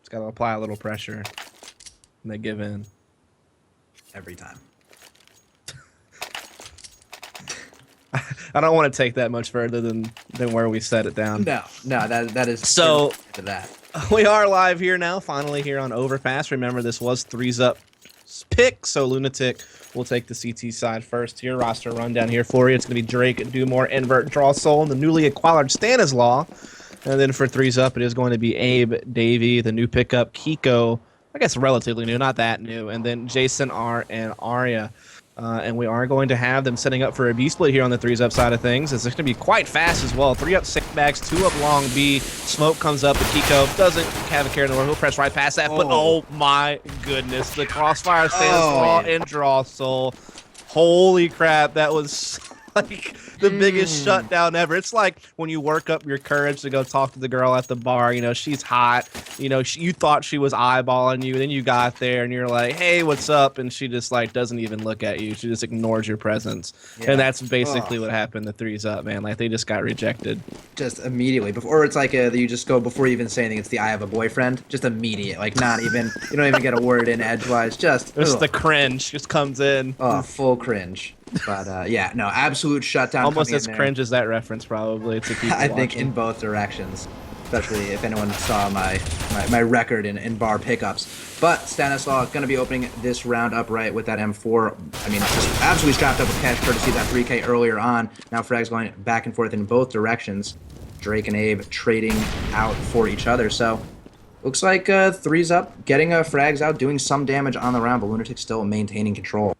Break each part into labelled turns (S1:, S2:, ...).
S1: Just got to apply a little pressure, and they give in.
S2: Every time.
S1: I don't want to take that much further than where we set it down.
S2: No, that is
S1: so.
S2: To that.
S1: We are live here now, finally here on Overpass. Remember, this was Threes Up pick, so Lunatic will take the CT side first here. Roster rundown here for you. It's going to be Drake, Dumore, Invert, Drawsoul, and the newly acquired Stanislaw. And then for Threes Up, it is going to be Abe, Davey, the new pickup, Kiko, I guess relatively new, not that new, and then Jason R. and Arya. And we are going to have them setting up for a B split here on the Threes Up side of things. It's going to be quite fast as well. 3 up sandbags, 2 up long B. Smoke comes up, but Kiko doesn't have a care in the world. He'll press right past that. But oh my goodness, the crossfire Stanislaw and Drawsoul. Holy crap, that was like the biggest shutdown ever. It's like when you work up your courage to go talk to the girl at the bar. You know, she's hot. You know, you thought she was eyeballing you. Then you got there and you're like, hey, what's up? And she just like doesn't even look at you. She just ignores your presence. Yeah. And that's basically what happened to Threes Up, man. Like they just got rejected.
S2: Just immediately. Or it's like you just go before you even say anything. It's the I have a boyfriend. Just immediate. Like not even, you don't even get a word in edgewise. Just
S1: the cringe just comes in.
S2: Oh, full cringe. But yeah, no, absolute shutdown.
S1: Almost as cringe as that reference, probably. To keep
S2: I think in both directions, especially if anyone saw my record in bar pickups. But Stanislaw going to be opening this round upright with that M4. I mean, just absolutely strapped up with cash courtesy of that 3K earlier on. Now frags going back and forth in both directions. Drake and Abe trading out for each other. So looks like Threes Up getting frags out, doing some damage on the round, but Lunatic still maintaining control.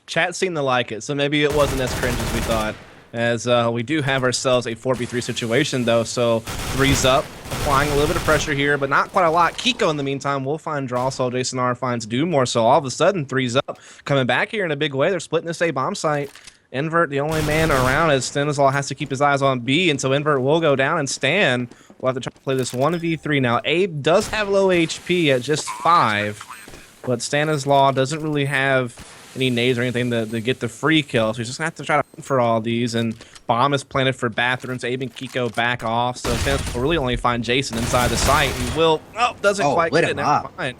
S1: Chat seemed to like it, so maybe it wasn't as cringe as we thought. As we do have ourselves a 4v3 situation, though, so Threes Up, applying a little bit of pressure here, but not quite a lot. Kiko, in the meantime, will find Drawsoul. Jason R finds Dumore, so all of a sudden, Threes Up coming back here in a big way. They're splitting this A bomb site. Invert, the only man around, as Stanislaw has to keep his eyes on B, and so Invert will go down, and Stan will have to try to play this 1v3. Now, Abe does have low HP at just 5, but Stanislaw doesn't really have any nades or anything to get the free kill, so he's just gonna have to try to hunt for all these. And bomb is planted for bathrooms. Abe and Kiko back off, so Stanislaw will really only find Jason inside the site. He will doesn't quite get it. Never mind.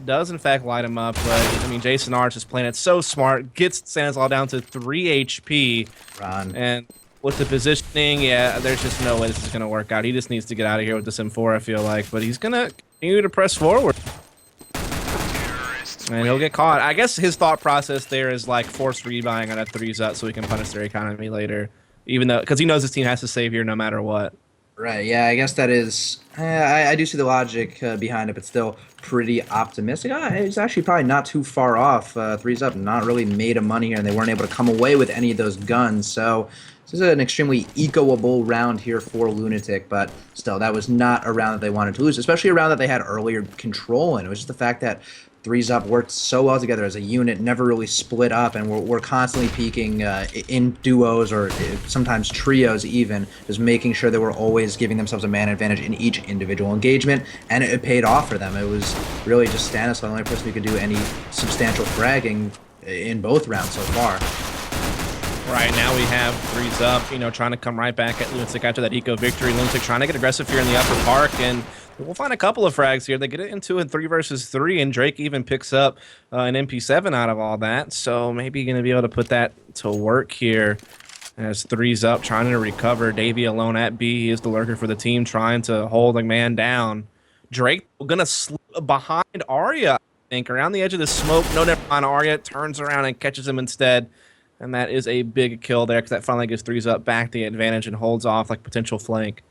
S1: Does in fact light him up, but I mean Jason R just playing it so smart, gets Stanislaw down to 3 HP.
S2: Run.
S1: And with the positioning, yeah, there's just no way this is gonna work out. He just needs to get out of here with this M4, I feel like, but he's gonna continue to press forward. And he'll get caught. I guess his thought process there is like force rebuying on a Threes Up so he can punish their economy later, even though because he knows his team has to save here no matter what.
S2: Right. Yeah. I guess that is. I do see the logic behind it, but still pretty optimistic. It's actually probably not too far off. Threes Up not really made a money here, and they weren't able to come away with any of those guns. So this is an extremely eco-able round here for Lunatic, but still, that was not a round that they wanted to lose, especially a round that they had earlier control in. It was just the fact that Threes Up worked so well together as a unit, never really split up, and we're constantly peaking in duos or sometimes trios even, just making sure they were always giving themselves a man advantage in each individual engagement, and it paid off for them. It was really just Stanislaw, the only person who could do any substantial fragging in both rounds so far.
S1: Right now we have Threes Up, you know, trying to come right back at Lunatic after that eco victory. Lunatic trying to get aggressive here in the upper park, and we'll find a couple of frags here. They get it into a 3 versus 3, and Drake even picks up an MP7 out of all that. So maybe going to be able to put that to work here as Threes Up trying to recover. Davey alone at B. He is the lurker for the team, trying to hold a man down. Drake going to slip behind Arya, I think, around the edge of the smoke. No, never mind. Arya turns around and catches him instead. And that is a big kill there because that finally gives Threes Up back the advantage and holds off like potential flank.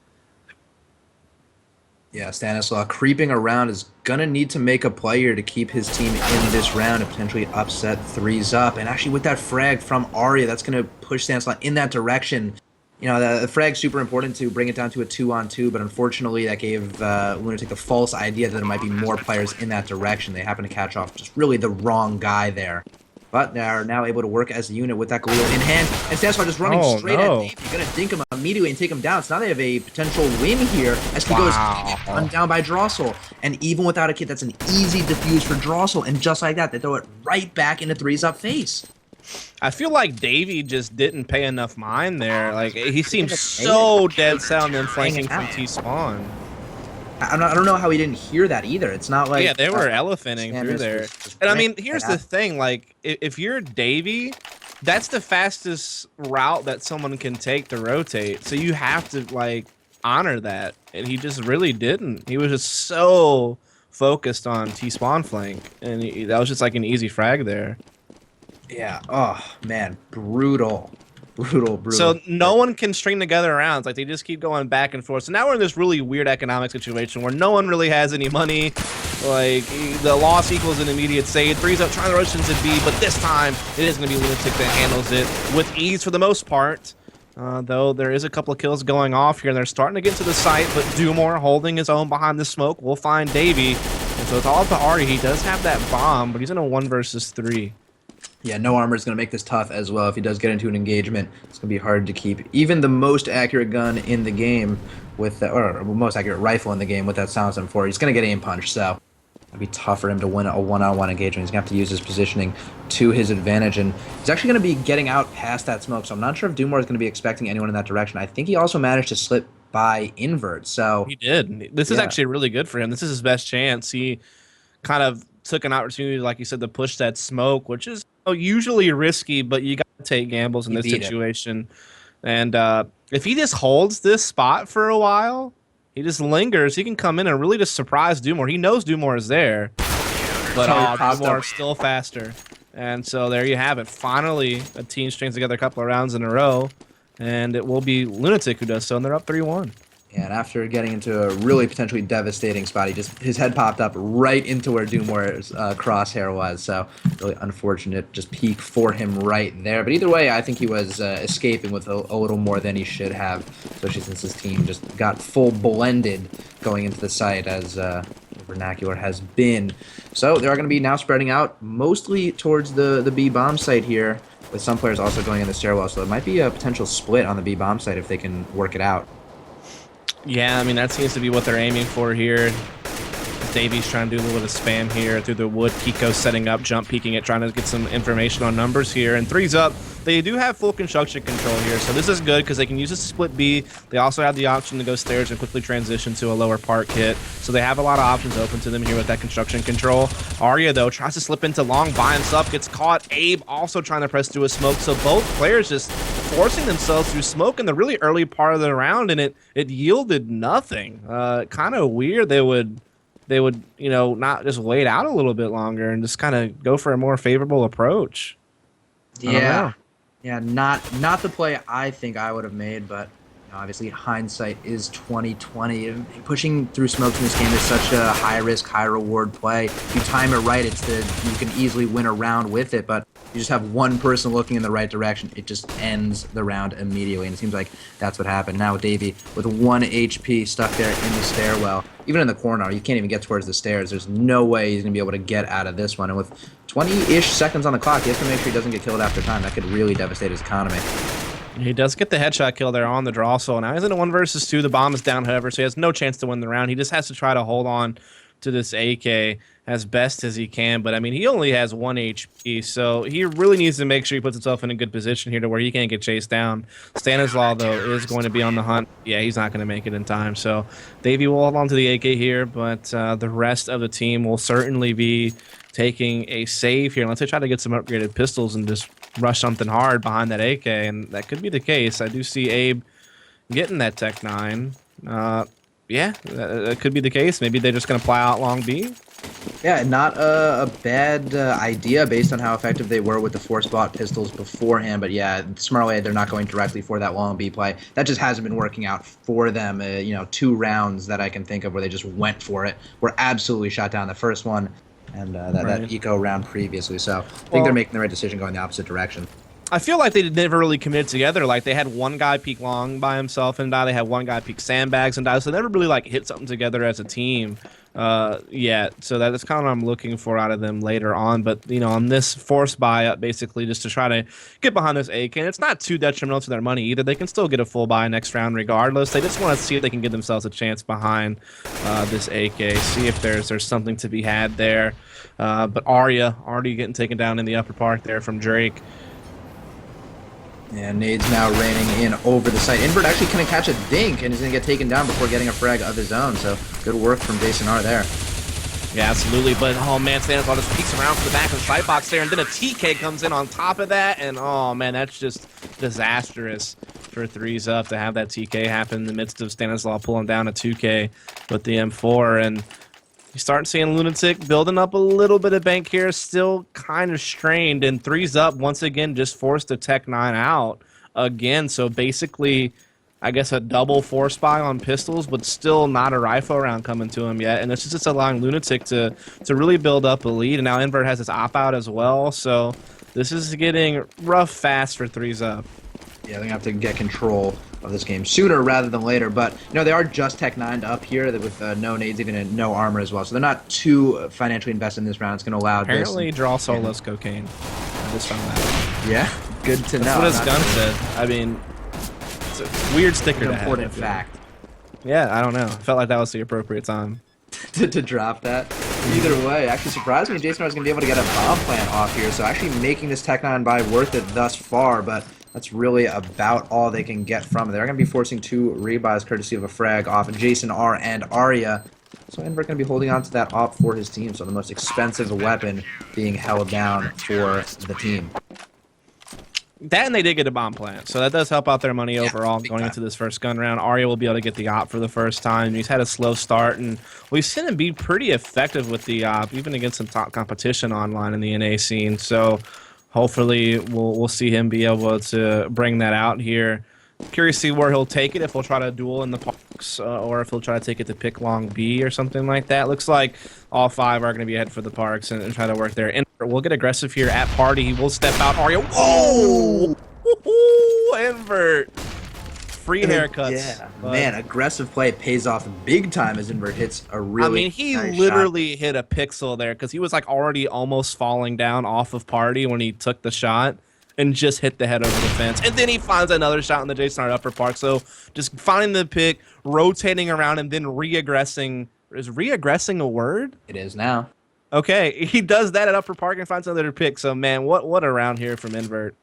S2: Yeah, Stanislaw creeping around is going to need to make a play here to keep his team in this round and potentially upset Threes Up. And actually with that frag from Arya, that's going to push Stanislaw in that direction. You know, the frag's super important to bring it down to a 2-on-2, but unfortunately that gave Lunatic the false idea that there might be more players in that direction. They happen to catch off just really the wrong guy there. But they are now able to work as a unit with that Galil in hand. And Stanislaw just running straight at Davey. You're going to dink him immediately and take him down. So now they have a potential win here as he goes run down by Drawsoul. And even without a kit, that's an easy defuse for Drawsoul. And just like that, they throw it right back into Threes Up face.
S1: I feel like Davey just didn't pay enough mind there. Like he seemed so dead sound and flanking from T-spawn.
S2: I don't know how he didn't hear that either. It's not like
S1: Yeah, they were elephanting through
S2: Sanders
S1: there.
S2: was just
S1: And I
S2: right
S1: mean, here's the thing, like, if you're Davy, that's the fastest route that someone can take to rotate. So you have to, like, honor that. And he just really didn't. He was just so focused on T-spawn flank. And that was just like an easy frag there.
S2: Yeah. Oh man, brutal, brutal, brutal.
S1: So no one can string together rounds. Like, they just keep going back and forth. So now we're in this really weird economic situation where no one really has any money. Like, the loss equals an immediate save. Three's up, trying to rush into B, but this time it is going to be Lunatic that handles it with ease for the most part. Though there is a couple of kills going off here, and they're starting to get to the site, but Dumore holding his own behind the smoke will find Davy. And so it's all up to Ari. He does have that bomb, but he's in a 1 versus 3.
S2: Yeah, no armor is going to make this tough as well. If he does get into an engagement, it's going to be hard to keep even the most accurate gun in the game with that, or most accurate rifle in the game with that silence M4. He's going to get aim punched, so it'll be tough for him to win a one-on-one engagement. He's going to have to use his positioning to his advantage, and he's actually going to be getting out past that smoke, so I'm not sure if Dumore is going to be expecting anyone in that direction. I think he also managed to slip by invert, so...
S1: He did. This is actually really good for him. This is his best chance. He kind of took an opportunity, like you said, to push that smoke, which is usually risky, but you got to take gambles in this situation. And if he just holds this spot for a while, he just lingers, he can come in and really just surprise Dumore. He knows Dumore is there, but Dumore is still faster. And so there you have it. Finally, a team strings together a couple of rounds in a row, and it will be Lunatic who does so, and they're up 3-1.
S2: Yeah, and after getting into a really potentially devastating spot, his head popped up right into where Dumore's crosshair was. So really unfortunate, just peak for him right there. But either way, I think he was escaping with a little more than he should have, especially since his team just got full blended going into the site as vernacular has been. So they are going to be now spreading out mostly towards the B bomb site here, with some players also going in the stairwell. So it might be a potential split on the B bomb site if they can work it out.
S1: Yeah, I mean, that seems to be what they're aiming for here. Davies trying to do a little bit of spam here through the wood. Kiko setting up, jump peeking it, trying to get some information on numbers here. And three's up. They do have full construction control here, so this is good because they can use a split B. They also have the option to go stairs and quickly transition to a lower park hit. So they have a lot of options open to them here with that construction control. Arya, though, tries to slip into long by himself, gets caught. Abe also trying to press through a smoke. So both players just forcing themselves through smoke in the really early part of the round, and it yielded nothing. Kind of weird. They would, not just wait out a little bit longer and just kind of go for a more favorable approach.
S2: Yeah. Yeah, not the play I think I would have made, but obviously hindsight is 20/20. Pushing through smokes in this game is such a high risk, high reward play. If you time it right, you can easily win a round with it, but you just have one person looking in the right direction, it just ends the round immediately, and it seems like that's what happened. Now Davey with 1 HP stuck there in the stairwell, even in the corner, you can't even get towards the stairs. There's no way he's going to be able to get out of this one, and with 20-ish seconds on the clock, he has to make sure he doesn't get killed after time. That could really devastate his economy.
S1: He does get the headshot kill there on the draw, so now he's in a 1 versus 2. The bomb is down, however, so he has no chance to win the round. He just has to try to hold on to this AK as best as he can, but I mean, he only has 1 HP, so he really needs to make sure he puts himself in a good position here to where he can't get chased down. Stanislaw, though, is going to be on the hunt. Yeah, he's not going to make it in time, so Davey will hold on to the AK here, but the rest of the team will certainly be taking a save here unless they try to get some upgraded pistols and just rush something hard behind that AK, and that could be the case. I do see Abe getting that Tech 9. Yeah, that could be the case. Maybe they're just going to ply out long B.
S2: Yeah, not a bad idea based on how effective they were with the 4-spot pistols beforehand. But yeah, smart way, they're not going directly for that long B play. That just hasn't been working out for them. 2 rounds that I can think of where they just went for it were absolutely shot down. The first one and that eco round previously. So I think they're making the right decision going the opposite direction.
S1: I feel like they never really committed together. Like, they had one guy peek long by himself and die. They had one guy peek sandbags and die. So they never really, like, hit something together as a team yet. So that's kind of what I'm looking for out of them later on. But, on this forced buy, basically just to try to get behind this AK. And it's not too detrimental to their money either. They can still get a full buy next round regardless. They just want to see if they can give themselves a chance behind this AK. See if there's something to be had there. But Arya already getting taken down in the upper park there from Drake.
S2: And Nade's now raining in over the site. Invert actually couldn't catch a dink, and he's going to get taken down before getting a frag of his own. So good work from Jason R there.
S1: Yeah, absolutely. But, oh, man, Stanislaw just peeks around for the back of the sight box there, and then a TK comes in on top of that, and, oh, man, that's just disastrous for threes up to have that TK happen in the midst of Stanislaw pulling down a 2K with the M4, and you start seeing Lunatic building up a little bit of bank here, still kind of strained, and threes up once again just forced a Tech 9 out again. So basically, I guess a double 4-spy on pistols, but still not a rifle round coming to him yet. And it's just allowing Lunatic to really build up a lead. And now Invert has his op out as well. So this is getting rough fast for threes up.
S2: Yeah, they're going to have to get control of this game sooner rather than later. But, you know, they are just Tech 9'd up here with no nades, even no armor as well. So they're not too financially invested in this round. It's going to allow
S1: Apparently draw solos cocaine. I just found that.
S2: Yeah, good to know.
S1: That's what his gun said. I mean, it's a weird sticker to have.
S2: Important fact.
S1: Yeah, I don't know. I felt like that was the appropriate time
S2: to drop that. Either way, actually surprised me Jason was going to be able to get a bomb plant off here. So actually making this Tech 9 buy worth it thus far, but that's really about all they can get from it. They're going to be forcing 2 rebuys courtesy of a frag off of Jason R and Arya. So Invert going to be holding on to that op for his team. So the most expensive weapon being held down for the team.
S1: That, and they did get a bomb plant, so that does help out their money overall going
S2: time.
S1: into this first gun round. Arya will be able to get the op for the first time. He's had a slow start, and we've seen him be pretty effective with the op, even against some top competition online in the NA scene. So hopefully we'll see him be able to bring that out here. Curious to see where he'll take it, if he'll try to duel in the parks, or if he'll try to take it to pick long B or something like that. Looks like all 5 are going to be headed for the parks and try to work there. And we'll get aggressive here at party. He will step out. Arya. Whoa! Invert. Free haircuts.
S2: Yeah, man, aggressive play pays off big time as Invert hits a really
S1: I mean, he
S2: nice
S1: literally hit a pixel there because he was like already almost falling down off of party when he took the shot and just hit the head over the fence. And then he finds another shot in the Jason R upper park. So just finding the pick, rotating around, and then re-aggressing. Is re-aggressing a word?
S2: It is now.
S1: Okay, he does that at upper park and finds another pick. So, man, what a round here from Invert.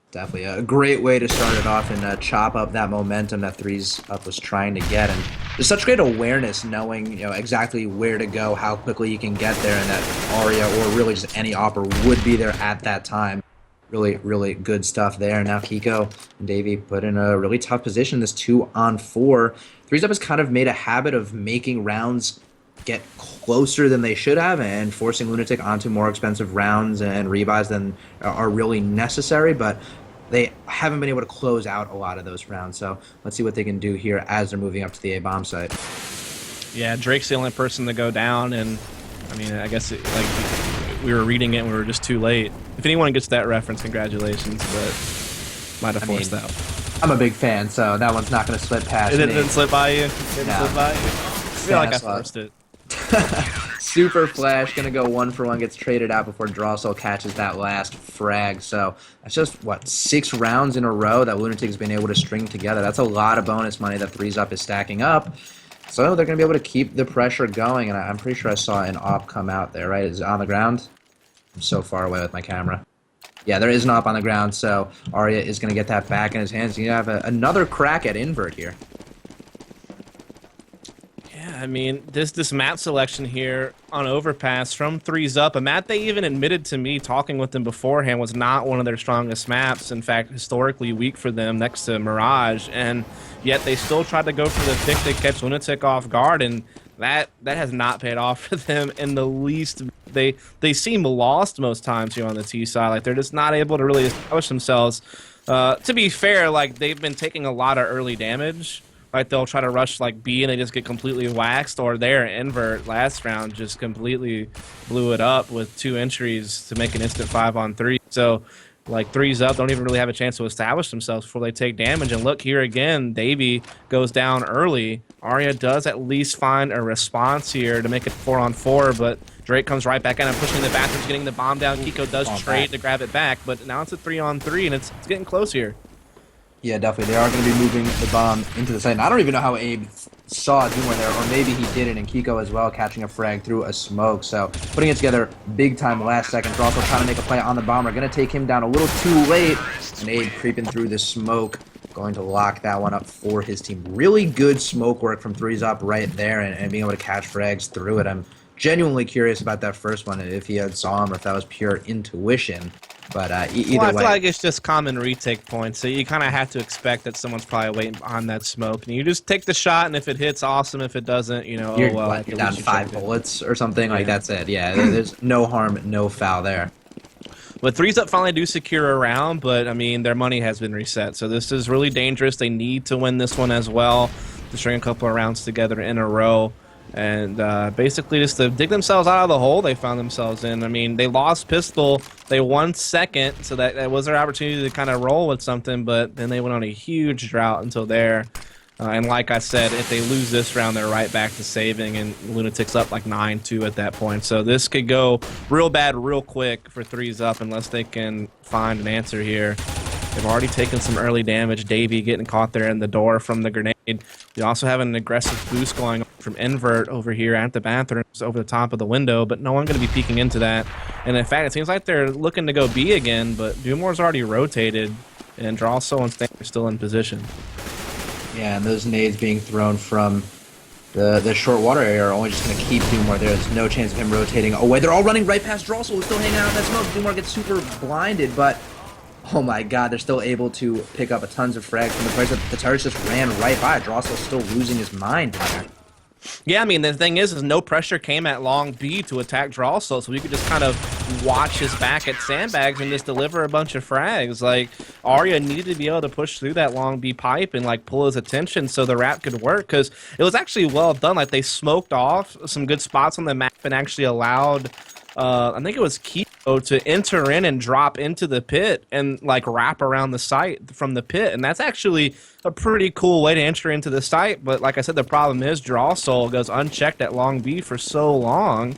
S2: Definitely a great way to start it off and chop up that momentum that threes up was trying to get. And there's such great awareness knowing, you know, exactly where to go, how quickly you can get there, and that Arya or really just any opper would be there at that time. Really, really good stuff there. Now Kiko and Davey put in a really tough position, this 2-on-4. Threes Up has kind of made a habit of making rounds get closer than they should have and forcing Lunatic onto more expensive rounds and rebuys than are really necessary, but they haven't been able to close out a lot of those rounds. So let's see what they can do here as they're moving up to the A-bomb site. Yeah,
S1: Drake's the only person to go down, and I mean, I guess like we were reading it and we were just too late. If anyone gets that reference, congratulations, but might have forced out.
S2: I'm a big fan, so that one's not going to slip past me.
S1: It didn't slip by you? Slip by you? I feel like I forced it.
S2: Super Flash, going to go 1-for-1, gets traded out before Drossel catches that last frag. So that's just, what, 6 rounds in a row that Lunatic's been able to string together. That's a lot of bonus money that Threes Up is stacking up. So they're going to be able to keep the pressure going, and I'm pretty sure I saw an op come out there, right? Is it on the ground? I'm so far away with my camera. Yeah, there is an op on the ground, so Arya is going to get that back in his hands. You have another crack at Invert here.
S1: Yeah, I mean, this map selection here on Overpass from Threes Up, a map they even admitted to me talking with them beforehand was not one of their strongest maps. In fact, historically weak for them next to Mirage, and yet they still tried to go for the pick to catch Lunatic off guard, and that has not paid off for them in the least. They seem lost most times here on the T side. Like, they're just not able to really establish themselves. To be fair, like, they've been taking a lot of early damage. Like, they'll try to rush like B and they just get completely waxed, or their Invert last round just completely blew it up with 2 entries to make an instant 5-on-3. So like, Threes Up don't even really have a chance to establish themselves before they take damage. And look here again, Davey goes down early. Arya does at least find a response here to make it 4-on-4, but Drake comes right back in and pushing the bathrooms, getting the bomb down. Kiko does trade to grab it back, but now it's a 3-on-3, and it's getting close here.
S2: Yeah, definitely. They are going to be moving the bomb into the site. And I don't even know how Abe saw Doomer there, or maybe he didn't, and Kiko as well, catching a frag through a smoke. So putting it together big time last second. They're also trying to make a play on the bomber. Going to take him down a little too late. And nade creeping through the smoke, going to lock that one up for his team. Really good smoke work from Threes Up right there, and being able to catch frags through it. I'm genuinely curious about that first one, if he had saw him or if that was pure intuition. But either
S1: Well, I
S2: way,
S1: feel like it's just common retake points, so you kind of have to expect that someone's probably waiting behind that smoke, and you just take the shot, and if it hits, awesome. If it doesn't, you know,
S2: you're,
S1: oh well.
S2: you're down 5 bullets or something.
S1: Yeah.
S2: Like, that's it. Yeah, there's no harm, no foul there.
S1: But Threes Up finally do secure a round, but I mean, their money has been reset, so this is really dangerous. They need to win this one as well to string a couple of rounds together in a row. And basically just to dig themselves out of the hole they found themselves in. I mean, they lost pistol, they won second, so that was their opportunity to kind of roll with something, but then they went on a huge drought until there. And like I said, if they lose this round, they're right back to saving, and Lunatic's up like 9-2 at that point. So this could go real bad real quick for Threes Up unless they can find an answer here. They've already taken some early damage. Davey getting caught there in the door from the grenade. We also have an aggressive boost going on from Invert over here at the bathrooms over the top of the window, but no one going to be peeking into that. And in fact, it seems like they're looking to go B again, but Dumore's already rotated, and Drawso and Stan are still in position.
S2: Yeah, and those nades being thrown from the short water area are only just going to keep Dumore there. There's no chance of him rotating away. They're all running right past Drawso, who's still hanging out in that smoke. Dumore gets super blinded, but oh my god, they're still able to pick up a tons of frags from the players. The turrets just ran right by. Drawso's still losing his mind there.
S1: Yeah, I mean, the thing is no pressure came at long B to attack Drawso, so we could just kind of watch his back at sandbags and just deliver a bunch of frags. Like, Arya needed to be able to push through that long B pipe and, like, pull his attention so the wrap could work, because it was actually well done. Like, they smoked off some good spots on the map and actually allowed, I think it was CEVO to enter in and drop into the pit and, like, wrap around the site from the pit, and that's actually a pretty cool way to enter into the site. But like I said, the problem is Drawso goes unchecked at long B for so long,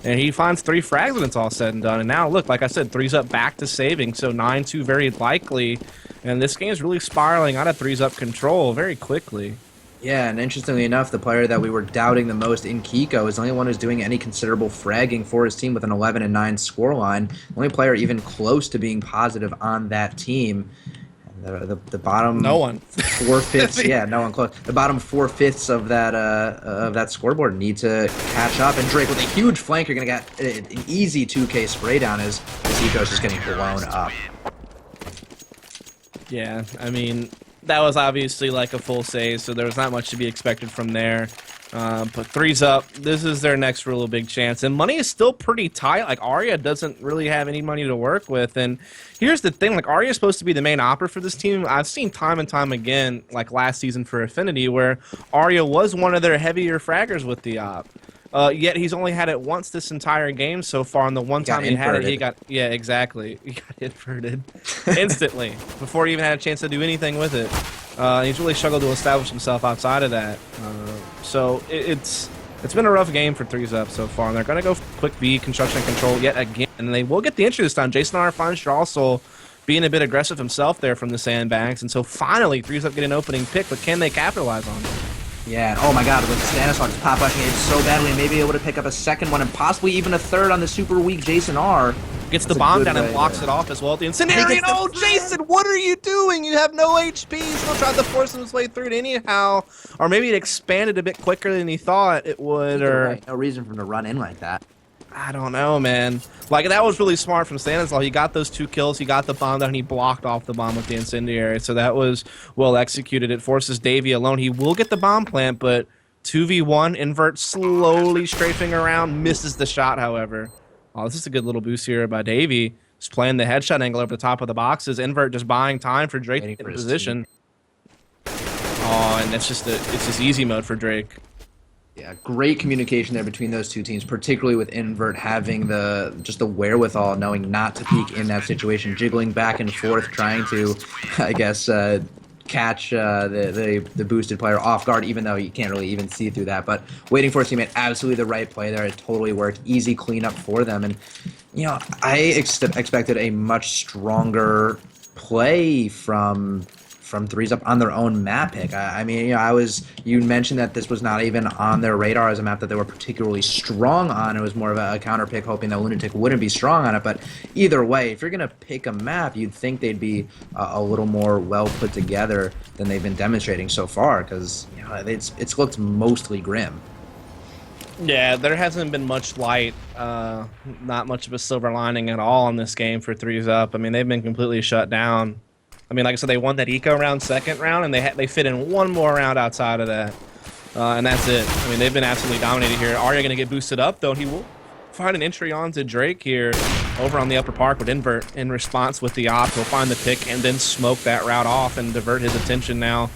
S1: and he finds 3 frags when it's all said and done. And now look, like I said, Threes Up back to saving, so 9-2 very likely, and this game is really spiraling out of Threes Up control very quickly.
S2: Yeah, and interestingly enough, the player that we were doubting the most in Kiko is the only one who's doing any considerable fragging for his team with an 11-9 scoreline. The only player even close to being positive on that team. The bottom,
S1: no one.
S2: 4/5, yeah, no one close. The bottom 4/5 of that scoreboard need to catch up. And Drake with a huge flank, you're gonna get an easy 2K spray down as Eco's just getting blown up.
S1: Yeah, I mean, that was obviously like a full save, so there was not much to be expected from there. But Threes Up, this is their next real big chance. And money is still pretty tight. Like, Arya doesn't really have any money to work with. And here's the thing, like, Arya is supposed to be the main opera for this team. I've seen time and time again, like last season for Affinity, where Arya was one of their heavier fraggers with the op. Yet he's only had it once this entire game so far, and the one time he had it, he got, yeah, exactly. He got inverted instantly before he even had a chance to do anything with it. He's really struggled to establish himself outside of that. So it's been a rough game for Threes Up so far, and they're going to go quick B, construction control yet again, and they will get the entry this time. Jason R finds Drawso being a bit aggressive himself there from the sandbags, and so finally Threes Up get an opening pick, but can they capitalize on it?
S2: Yeah, and oh my god, with Stanislav just pop-rushing it so badly, and maybe able to pick up a second one and possibly even a third on the super weak Jason R.
S1: Gets the bomb down and blocks it off as well. The incendiary, no, Jason, what are you doing? You have no HP. Still tried to force his way through it anyhow. Or maybe it expanded a bit quicker than he thought it would, or...
S2: No reason for him to run in like that.
S1: I don't know, man. Like, that was really smart from Stanislav. He got those 2 kills, he got the bomb down, and he blocked off the bomb with the incendiary. So that was well executed. It forces Davey alone. He will get the bomb plant, but 2v1, Invert slowly strafing around, misses the shot, however. Oh, this is a good little boost here by Davey. Just playing the headshot angle over the top of the boxes. Invert just buying time for Drake in position. Oh, and it's just easy mode for Drake.
S2: Yeah, great communication there between those two teams, particularly with Invert having just the wherewithal, knowing not to peek in that situation, jiggling back and forth, trying to, I guess, catch the boosted player off guard, even though you can't really even see through that. But waiting for his teammate, absolutely the right play there. It totally worked. Easy cleanup for them. And, you know, I expected a much stronger play from from threes up on their own map pick. I mean, you mentioned that this was not even on their radar as a map that they were particularly strong on. It was more of a counter pick, hoping that Lunatic wouldn't be strong on it. But either way, if you're gonna pick a map, you'd think they'd be a little more well put together than they've been demonstrating so far, because it's looked mostly grim.
S1: Yeah, there hasn't been much light, not much of a silver lining at all in this game for threes up. I mean, they've been completely shut down. I mean, like I said, they won that eco round second round, and they fit in one more round outside of that, and that's it. I mean, they've been absolutely dominated here. Arya going to get boosted up, though, and he will find an entry onto Drake here over on the upper park with Invert in response with the op. He'll find the pick and then smoke that route off and divert his attention now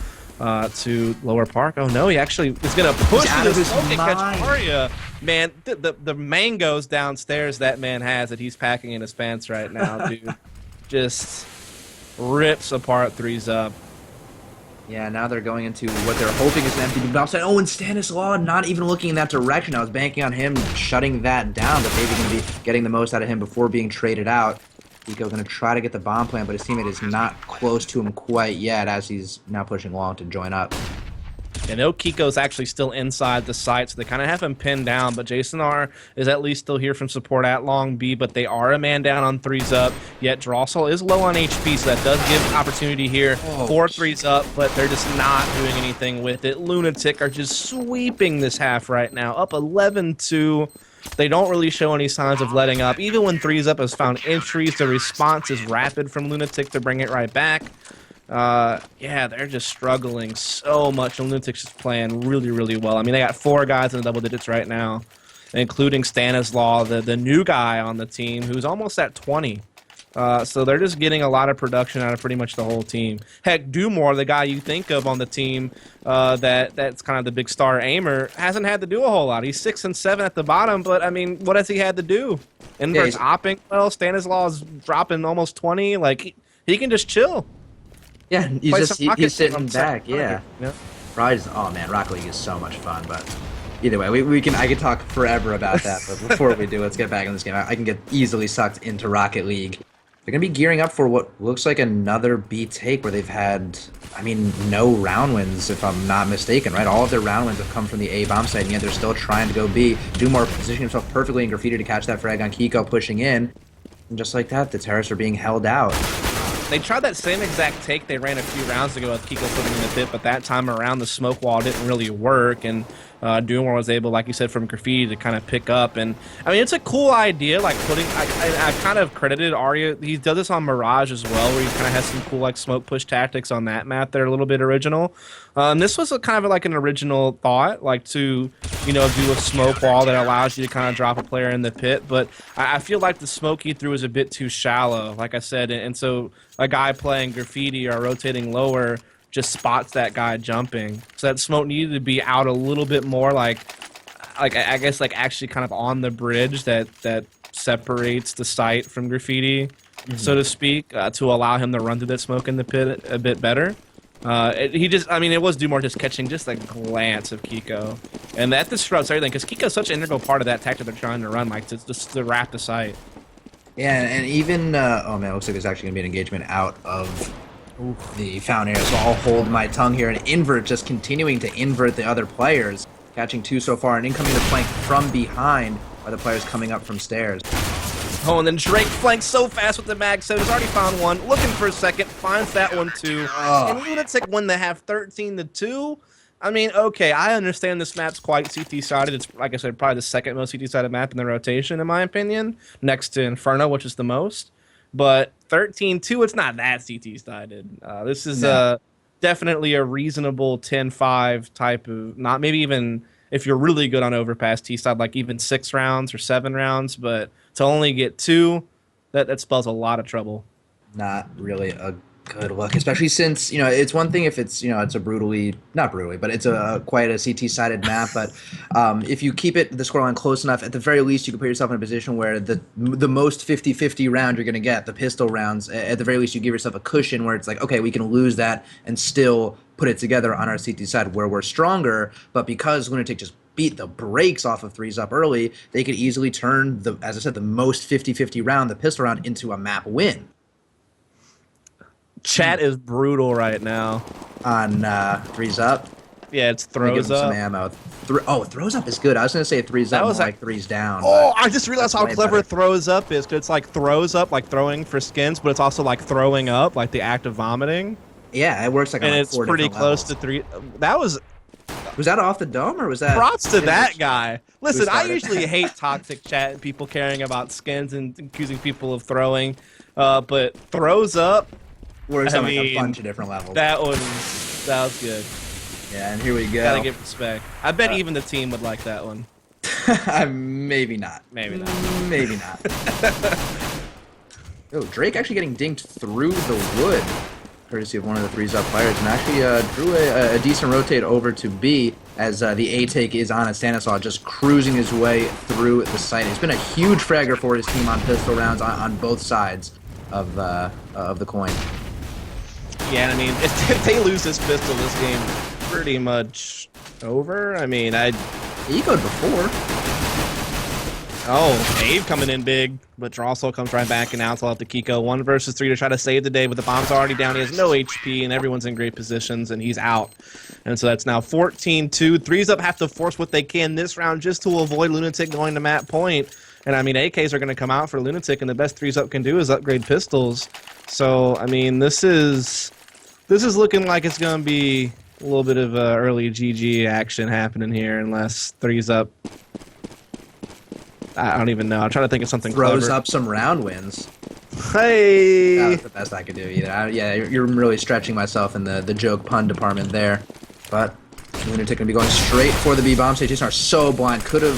S1: to lower park. Oh no, he actually is gonna push through the smoke and catch Arya. Man, the mangoes downstairs that man has that he's packing in his pants right now, dude. Just rips apart threes up.
S2: Yeah, now they're going into what they're hoping is an empty bounce. Oh, and Stanislaw not even looking in that direction. I was banking on him shutting that down, but maybe going to be getting the most out of him before being traded out. Kiko's going to try to get the bomb plant, but his teammate is not close to him quite yet, as he's now pushing long to join up.
S1: I know Kiko's actually still inside the site, so they kind of have him pinned down, but Jason R is at least still here from support at long B, but they are a man down on threes up, yet Drossel is low on HP, so that does give opportunity here for threes up, but they're just not doing anything with it. Lunatic are just sweeping this half right now, up 11-2. They don't really show any signs of letting up. Even when threes up has found entries, the response is rapid from Lunatic to bring it right back. Yeah, they're just struggling so much, and Lunatic's just playing really, really well. I mean, they got 4 guys in the double digits right now, including Stanislaw, the new guy on the team, who's almost at 20. So they're just getting a lot of production out of pretty much the whole team. Heck, Dumore, the guy you think of on the team, that's kind of the big star aimer, hasn't had to do a whole lot. He's 6 and 7 at the bottom, but I mean, what has he had to do? Invert's opping well. Stanislaw's dropping almost 20. Like he can just chill.
S2: Yeah, he's sitting back. Yeah. Oh man, Rocket League is so much fun, but. Either way, I could talk forever about that, but before we do, let's get back in this game. I can get easily sucked into Rocket League. They're going to be gearing up for what looks like another B take where they've had, I mean, no round wins, if I'm not mistaken, right? All of their round wins have come from the A bomb site, and yet they're still trying to go B. Dumore positioning himself perfectly in Graffiti to catch that frag on Kiko, pushing in. And just like that, the terrorists are being held out.
S1: They tried that same exact take they ran a few rounds ago with Kiko putting in the pit, but that time around the smoke wall didn't really work, and Dumore was able, like you said, from Graffiti to kind of pick up. And I mean, it's a cool idea, like putting, I kind of credited Arya, he does this on Mirage as well, where he kind of has some cool like smoke push tactics on that map that are a little bit original. And this was kind of like an original thought, like to, do a smoke wall that allows you to kind of drop a player in the pit, but I feel like the smoke he threw is a bit too shallow, like I said, and so a guy playing Graffiti or rotating lower just spots that guy jumping. So that smoke needed to be out a little bit more, like I guess like actually kind of on the bridge that separates the site from Graffiti, so to speak, to allow him to run through that smoke in the pit a bit better. It was Dumore just catching just a glance of Kiko, and that disrupts everything because Kiko's such an integral part of that tactic they're trying to run, like to wrap the site.
S2: Yeah, and even oh man, it looks like there's actually gonna be an engagement out of the fountain area, so I'll hold my tongue here. And Invert just continuing to invert the other players, catching 2 so far, and incoming the flank from behind by the players coming up from stairs.
S1: Oh, and then Drake flanks so fast with the mag set. He's already found one, looking for a second, finds that one too. And Lunatic win the half 13-2. I mean, okay, I understand this map's quite CT-sided. It's, like I said, probably the second most CT-sided map in the rotation, in my opinion, next to Inferno, which is the most. But 13-2, it's not that CT-sided. This is definitely a reasonable 10-5 type of, not maybe even if you're really good on Overpass T-side, like even 6 rounds or 7 rounds, but to only get 2, that spells a lot of trouble.
S2: Not really a good look, especially since, it's one thing if it's, it's a not brutally, but it's quite a CT-sided map, but if you keep the scoreline close enough, at the very least, you can put yourself in a position where the most 50-50 round you're going to get, the pistol rounds, at the very least, you give yourself a cushion where it's like, okay, we can lose that and still put it together on our CT side where we're stronger, but because Lunatic just beat the brakes off of threes up early, they could easily turn, as I said, the most 50-50 round, the pistol round, into a map win.
S1: Chat is brutal right now.
S2: On threes up.
S1: Yeah, it's
S2: Let me give
S1: throws
S2: him some
S1: up.
S2: ammo. Throws up is good. I was gonna say threes up, more like threes down.
S1: Oh,
S2: but
S1: I just realized how
S2: way
S1: clever
S2: better.
S1: throws up is. 'Cause it's like throws up, like throwing for skins, but it's also like throwing up, like the act of vomiting.
S2: Yeah, it works like on
S1: And
S2: like
S1: it's
S2: 4
S1: pretty
S2: different
S1: close
S2: levels.
S1: to 3. That was
S2: Was that off the dome or was that?
S1: props to that guy. Listen, I
S2: started?
S1: usually hate toxic chat and people caring about skins and accusing people of throwing. But throws up,
S2: Works
S1: I
S2: on like a
S1: mean,
S2: bunch of different levels.
S1: that was good.
S2: Yeah, and here we go.
S1: Gotta give respect. I bet even the team would like that one.
S2: Maybe not.
S1: Maybe not.
S2: Maybe not. Oh, Drake actually getting dinked through the wood, courtesy of one of the threes up players, and actually drew a decent rotate over to B as the A take is on it. Stanislaw just cruising his way through the site. It's been a huge fragger for his team on pistol rounds on both sides of the coin.
S1: Yeah, I mean, if they lose this pistol, this game pretty much over. I mean,
S2: He ecoed before.
S1: Oh, Dave coming in big, but Drossel comes right back and out to let the Kiko 1 versus 3 to try to save the day, but the bomb's already down. He has no HP, and everyone's in great positions, and he's out. And so that's now 14-2. Threes up have to force what they can this round just to avoid Lunatic going to map point. And I mean, AKs are going to come out for Lunatic, and the best threes up can do is upgrade pistols. So I mean, this is looking like it's going to be a little bit of early GG action happening here, unless threes up. I don't even know. I'm trying to think of something
S2: Throws
S1: clever.
S2: up some round wins.
S1: Hey!
S2: That was the best I could do either. Yeah, you're really stretching myself in the joke pun department there. But Lunatic gonna be going straight for the B bomb stage. Jason are so blind. Could have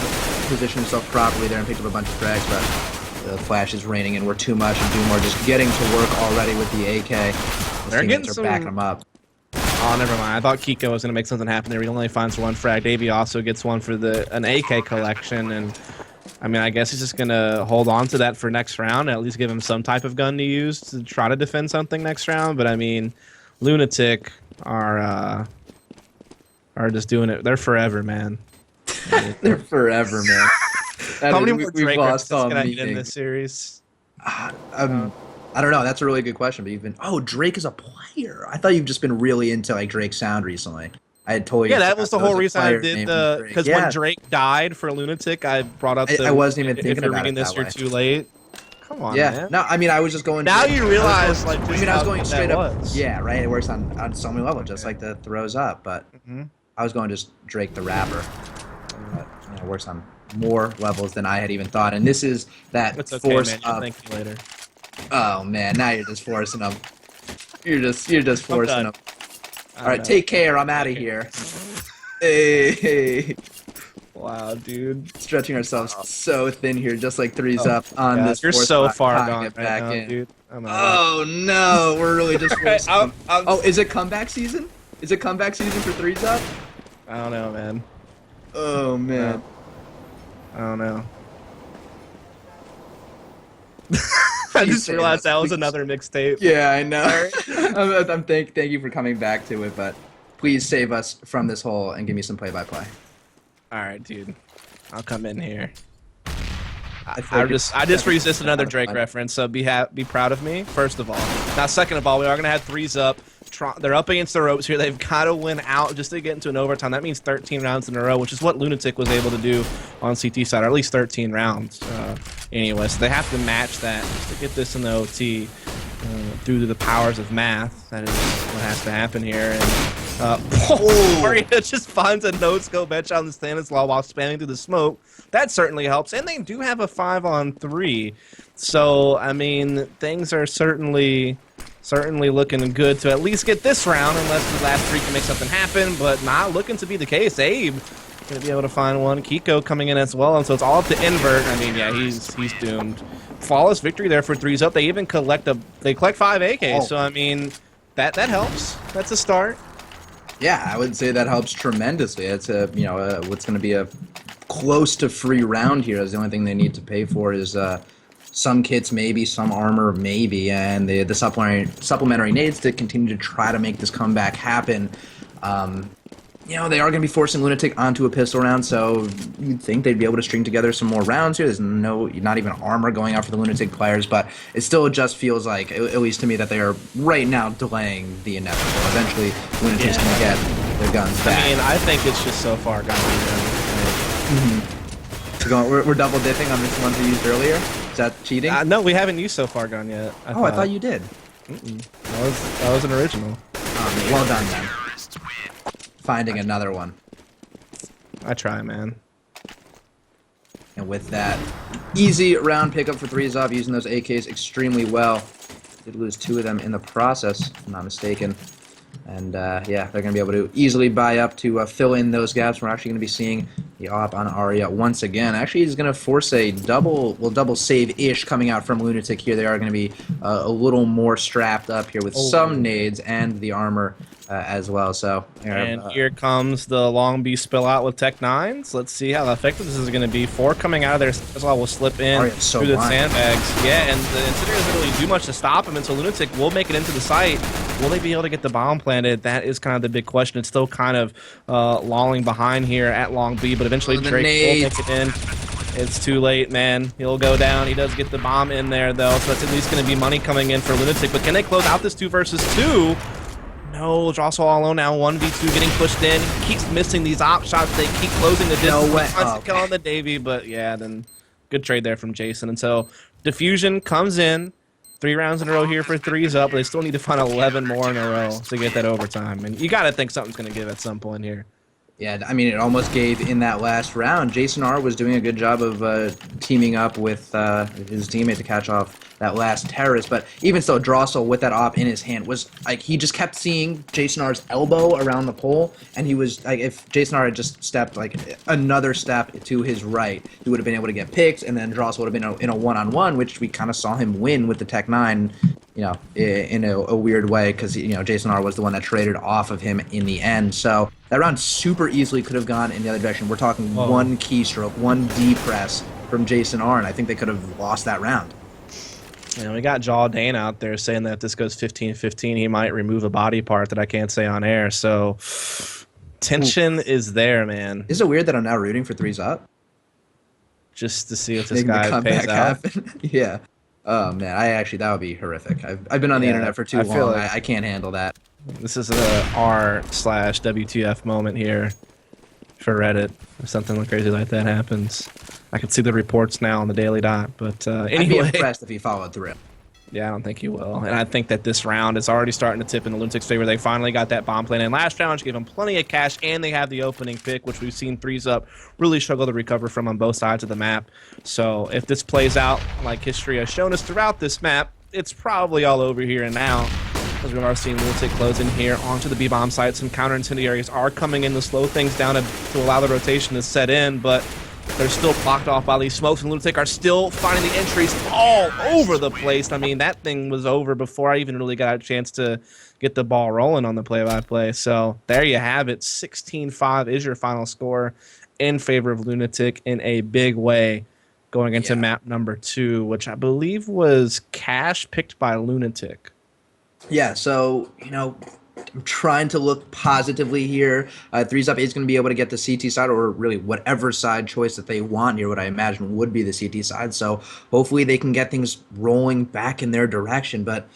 S2: positioned himself properly there and picked up a bunch of frags, but the flash is raining in. We're too much, and Doomore just getting to work already with the AK. His
S1: They're
S2: teammates
S1: getting
S2: are backing him up.
S1: Oh, never mind. I thought Kiko was going to make something happen there. He only finds one frag. Davey also gets one for an AK collection, and I mean, I guess he's just going to hold on to that for next round, at least give him some type of gun to use to try to defend something next round. But I mean, Lunatic are just doing it. They're forever, man.
S2: They're forever, man.
S1: How many more
S2: we've
S1: Drake
S2: lost
S1: references
S2: all
S1: can I get in
S2: meaning.
S1: this series?
S2: I don't know. That's a really good question. But even Drake is a player. I thought you've just been really into like Drake's sound recently. I had told you.
S1: Yeah, that was the whole
S2: a
S1: reason I
S2: player
S1: did
S2: named
S1: the
S2: Drake.
S1: because
S2: Yeah.
S1: when Drake died for Lunatic, I brought up.
S2: I wasn't even
S1: if
S2: thinking
S1: you're
S2: about
S1: reading
S2: it
S1: this,
S2: that
S1: you're
S2: way.
S1: too late. Come on,
S2: Yeah.
S1: man.
S2: No, I mean I was just going.
S1: Now
S2: Drake.
S1: you realize, like,
S2: I
S1: just
S2: mean, I was
S1: how
S2: going
S1: good
S2: straight
S1: that
S2: up.
S1: was.
S2: Yeah, right. It works on so many levels, just like the throws up. But I was going just Drake the rapper. But it works on more levels than I had even thought. And this is that
S1: It's okay,
S2: force
S1: man. You'll
S2: up.
S1: thank you later.
S2: Oh man, now you're just forcing them. You're just forcing
S1: done.
S2: them. All right, take care. I'm out of here. Hey,
S1: Wow, dude.
S2: stretching ourselves so thin here, just like threes up on
S1: God,
S2: this.
S1: you're
S2: fourth
S1: so
S2: spot.
S1: far
S2: Time to
S1: gone
S2: get
S1: right
S2: back
S1: now,
S2: in.
S1: dude. I'm out.
S2: Oh no, we're really just. forcing them.
S1: I'm
S2: Oh, is it comeback season? Is it comeback season for threes up?
S1: I don't know, man.
S2: Oh man.
S1: I don't know. I just realized that was another mixtape.
S2: Yeah, I know. Thank you for coming back to it, but please save us from this hole and give me some play-by-play.
S1: All right, dude. I'll come in here.
S2: feel
S1: I
S2: like
S1: just resist another Drake reference, so be proud of me, first of all. Now, second of all, we are going to have threes up. They're up against the ropes here. They've got to win out just to get into an overtime. That means 13 rounds in a row, which is what Lunatic was able to do on CT side, or at least 13 rounds. Anyway, so they have to match that just to get this in the OT due to the powers of math. That is what has to happen here. And Maria just finds a no-scope headshot on the Stanislaw while spamming through the smoke. That certainly helps. And they do have a 5-on-3. So, I mean, things are certainly looking good to at least get this round, unless the last three can make something happen, but not looking to be the case. Abe going to be able to find one. Kiko coming in as well, and so it's all up to Invert. I mean, yeah, he's doomed. Flawless victory there for threes up. They even collect 5 AKs, so I mean, that helps. That's a start.
S2: Yeah, I would say that helps tremendously. It's what's going to be a close to free round here. Is the only thing they need to pay for is some kits, maybe some armor, maybe, and the supplementary nades to continue to try to make this comeback happen. they are going to be forcing Lunatic onto a pistol round, so you'd think they'd be able to string together some more rounds here. There's not even armor going out for the Lunatic players, but it still just feels like, at least to me, that they are right now delaying the inevitable. Eventually, Lunatic's going to get their guns back.
S1: I mean, I think it's just so far gone.
S2: We're double dipping on this one we used earlier. Is that cheating?
S1: No, we haven't used so far gone yet.
S2: I thought you did.
S1: That was an original.
S2: Well done, then. Finding another one.
S1: I try, man.
S2: And with that, easy round pickup for 3ZOP, using those AKs extremely well. Did lose 2 of them in the process, if I'm not mistaken. And yeah, they're going to be able to easily buy up to fill in those gaps. We're actually going to be seeing the op on Arya once again. Actually, he's going to force a double save-ish coming out from Lunatic here. They are going to be a little more strapped up here with some nades and the armor as well. So
S1: and here comes the long B spill out with Tech 9s. Let's see how effective this is going to be. 4 coming out of there as well will slip in through the sandbags. Yeah, and the Incendiary doesn't really do much to stop him, and so Lunatic will make it into the site. Will they be able to get the bomb planted? That is kind of the big question. It's still kind of lolling behind here at long B, but eventually Drake will make it in. It's too late, man. He'll go down. He does get the bomb in there, though, so that's at least going to be money coming in for Lunatic. But can they close out this 2 versus 2? No, Drossel all alone now. 1v2 getting pushed in. He keeps missing these op shots. They keep closing the distance. Wants to kill on the Davy, but yeah, then good trade there from Jason. And so Diffusion comes in. 3 rounds in a row here for 3ZOP. They still need to find 11 more in a row to get that overtime. And you got to think something's going to give at some point here.
S2: Yeah, I mean, it almost gave in that last round. Jason R was doing a good job of teaming up with his teammate to catch off that last terrorist. But even so, Drossel with that op in his hand was like, he just kept seeing Jason R's elbow around the pole, and he was like, if Jason R had just stepped like another step to his right, he would have been able to get picked, and then Drossel would have been in a one-on-one, which we kind of saw him win with the Tech 9, in a weird way, because Jason R was the one that traded off of him in the end. So that round super easily could have gone in the other direction. We're talking one keystroke, one D press from Jason R, and I think they could have lost that round.
S1: We got Jaw Dane out there saying that if this goes 15-15, he might remove a body part that I can't say on air. So tension is there, man.
S2: Is it weird that I'm now rooting for 3ZOP?
S1: Just to see if this guy pays out.
S2: Yeah. Oh man, that would be horrific. I've been on the internet for too long. Like I can't handle that.
S1: This is a r/WTF moment here for Reddit. If something crazy like that happens, I can see the reports now on the Daily Dot. But anyway,
S2: I'd be impressed if he followed through.
S1: Yeah, I don't think he will. And I think that this round is already starting to tip in the Lunatic's favor. They finally got that bomb plan in last round, which gave them plenty of cash, and they have the opening pick, which we've seen 3ZOP really struggle to recover from on both sides of the map. So if this plays out like history has shown us throughout this map, it's probably all over here and now. As we've already seen Lunatic close in here onto the B-bomb site. Some counter incendiaries are coming in to slow things down to allow the rotation to set in, but they're still blocked off by these smokes, and Lunatic are still finding the entries all over the place. I mean, that thing was over before I even really got a chance to get the ball rolling on the play-by-play. So there you have it. 16-5 is your final score in favor of Lunatic in a big way going into map number 2, which I believe was cash picked by Lunatic.
S2: Yeah, so, I'm trying to look positively here. 3ZOP is going to be able to get the CT side, or really whatever side choice that they want here, what I imagine would be the CT side. So hopefully they can get things rolling back in their direction. But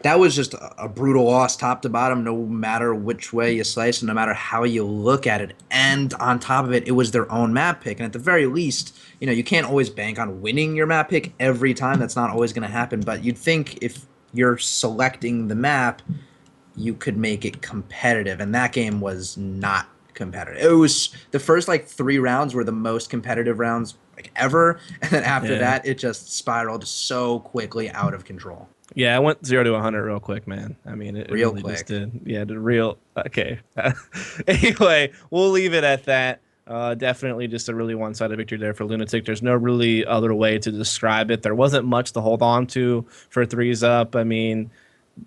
S2: that was just a brutal loss top to bottom, no matter which way you slice and no matter how you look at it. And on top of it, it was their own map pick. And at the very least, you can't always bank on winning your map pick every time. That's not always going to happen. But you'd think if you're selecting the map, you could make it competitive, and that game was not competitive. It was the first 3 rounds were the most competitive rounds ever, and then after that it just spiraled so quickly out of control.
S1: Yeah, it went 0 to 100 real quick, man. I mean, it
S2: real
S1: really
S2: quick.
S1: Just did. Yeah, okay. Anyway, we'll leave it at that. Definitely just a really one-sided victory there for Lunatic. There's no really other way to describe it. There wasn't much to hold on to for 3ZOP. I mean,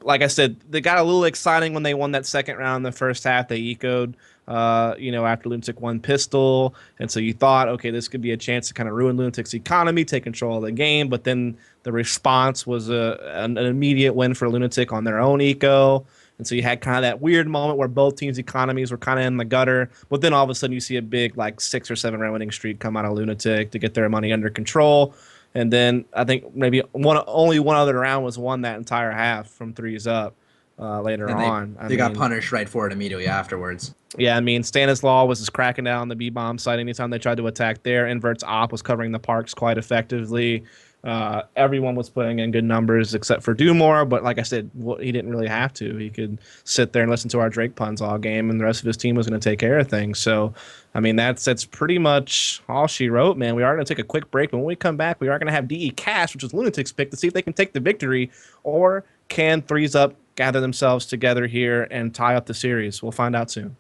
S1: like I said, they got a little exciting when they won that second round in the first half. They ecoed, after Lunatic won pistol. And so you thought, okay, this could be a chance to kind of ruin Lunatic's economy, take control of the game. But then the response was an immediate win for Lunatic on their own eco. And so you had kind of that weird moment where both teams' economies were kind of in the gutter. But then all of a sudden you see a big like 6 or 7 round winning streak come out of Lunatic to get their money under control. And then I think maybe only one other round was won that entire half from 3s up later
S2: And
S1: on.
S2: they got punished right for it immediately afterwards.
S1: Yeah, I mean, Stanislaw was just cracking down on the B-bomb site anytime they tried to attack there. Invert's op was covering the parks quite effectively. Everyone was putting in good numbers except for Dumore, but like I said, he didn't really have to. He could sit there and listen to our Drake puns all game, and the rest of his team was going to take care of things. So, I mean, that's pretty much all she wrote, man. We are going to take a quick break, but when we come back, we are going to have DE Cash, which is Lunatic's pick, to see if they can take the victory, or can 3s up gather themselves together here and tie up the series. We'll find out soon.